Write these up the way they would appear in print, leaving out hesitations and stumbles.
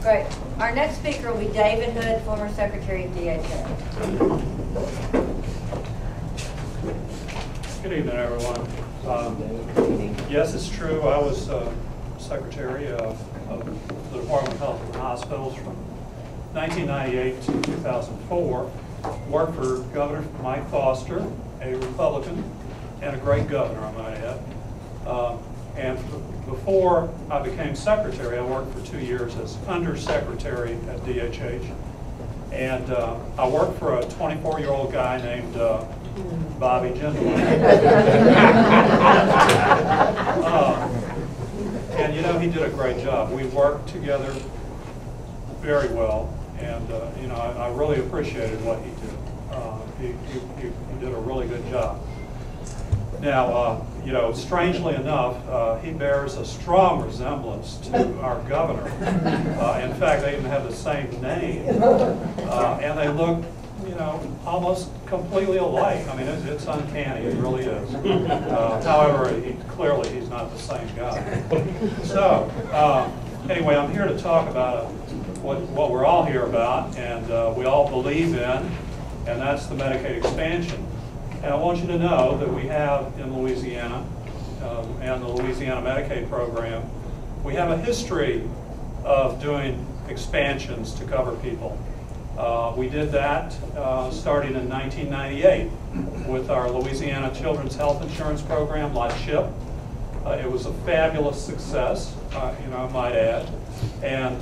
Great. Our next speaker will be David Hood, former Secretary of DHS. Good evening, everyone. Yes, it's true. I was Secretary of the Department of Health and Hospitals from 1998 to 2004. Worked for Governor Mike Foster, a Republican, and a great governor, I might add. And before I became Secretary, I worked for 2 years as Undersecretary at DHH. And I worked for a 24-year-old guy named Bobby Jindal. And you know, he did a great job. We worked together very well, and you know, I really appreciated what he did. He did a really good job. Now, you know, strangely enough, he bears a strong resemblance to our governor. In fact, they even have the same name, and they look, you know, almost completely alike. I mean, it's uncanny. It really is. However, clearly he's not the same guy. So, anyway, I'm here to talk about what we're all here about, and we all believe in, and that's the Medicaid expansion. And I want you to know that we have in Louisiana, and the Louisiana Medicaid program, we have a history of doing expansions to cover people. We did that starting in 1998 with our Louisiana Children's Health Insurance Program, CHIP. It was a fabulous success, you know, I might add. And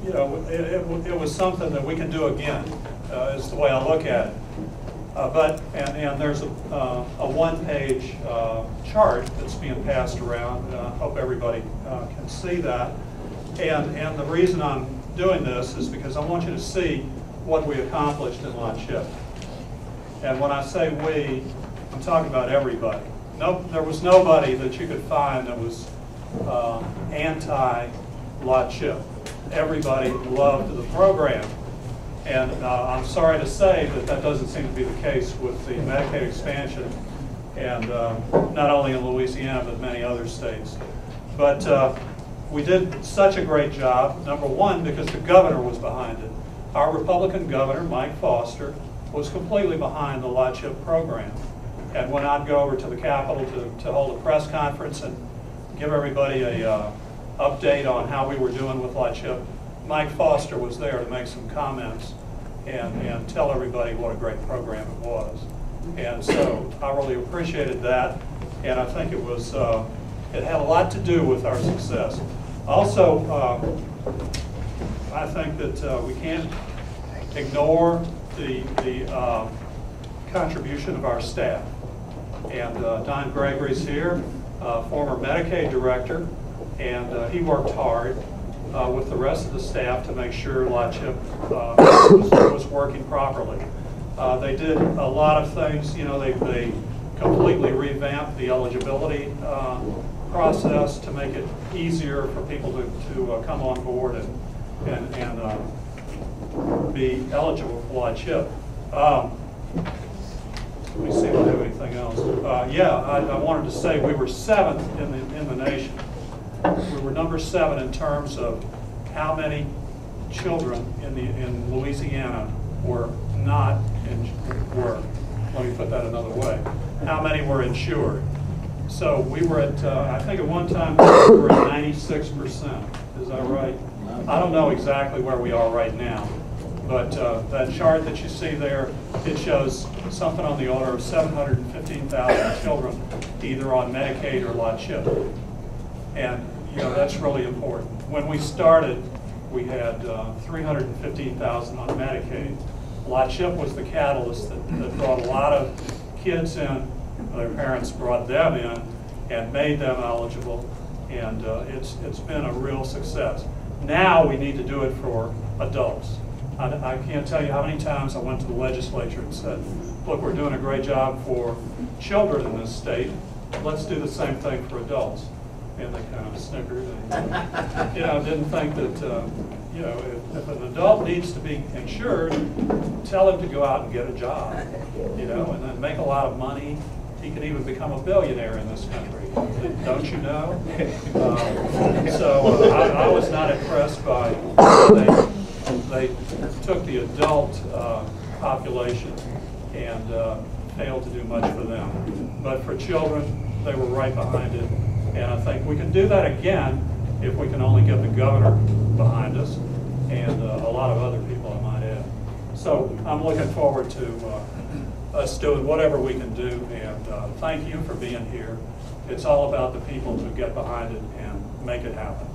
you know, it was something that we can do again, is the way I look at it. And there's a one-page chart that's being passed around. I hope everybody can see that. And the reason I'm doing this is because I want you to see what we accomplished in CHIP. And when I say we, I'm talking about everybody. No, there was nobody that you could find that was anti-CHIP. Everybody loved the program. And I'm sorry to say that that doesn't seem to be the case with the Medicaid expansion, and not only in Louisiana, but many other states. But we did such a great job, number one, because the governor was behind it. Our Republican governor, Mike Foster, was completely behind the CHIP program. And when I'd go over to the Capitol to hold a press conference and give everybody a update on how we were doing with CHIP, Mike Foster was there to make some comments and tell everybody what a great program it was. And so I really appreciated that, and I think it was it had a lot to do with our success. Also, I think that we can't ignore the contribution of our staff. And Don Gregory's here, former Medicaid director, and he worked hard with the rest of the staff to make sure CHIP was working properly. They did a lot of things. You know, they completely revamped the eligibility process to make it easier for people to come on board and be eligible for CHIP. Let me see if I have anything else. Yeah, I wanted to say we were 7th in the nation. We were number 7 in terms of how many children in Louisiana were not let me put that another way. How many were insured? So we were at I think at one time we were at 96%. Is that right? I don't know exactly where we are right now, but that chart that you see there, it shows something on the order of 715,000 children either on Medicaid or CHIP. And you know, that's really important. When we started, we had 315,000 on Medicaid. CHIP was the catalyst that brought a lot of kids in. Their parents brought them in and made them eligible, and it's been a real success. Now we need to do it for adults. I can't tell you how many times I went to the legislature and said, look, we're doing a great job for children in this state. Let's do the same thing for adults. And they kind of snickered and you know, didn't think that you know, if an adult needs to be insured, tell him to go out and get a job, you know, and then make a lot of money. He can even become a billionaire in this country. Don't you know? So I was not impressed by, they took the adult population and failed to do much for them. But for children, they were right behind it. And I think we can do that again if we can only get the governor behind us and a lot of other people, I might add. So I'm looking forward to us doing whatever we can do, and thank you for being here. It's all about the people who get behind it and make it happen.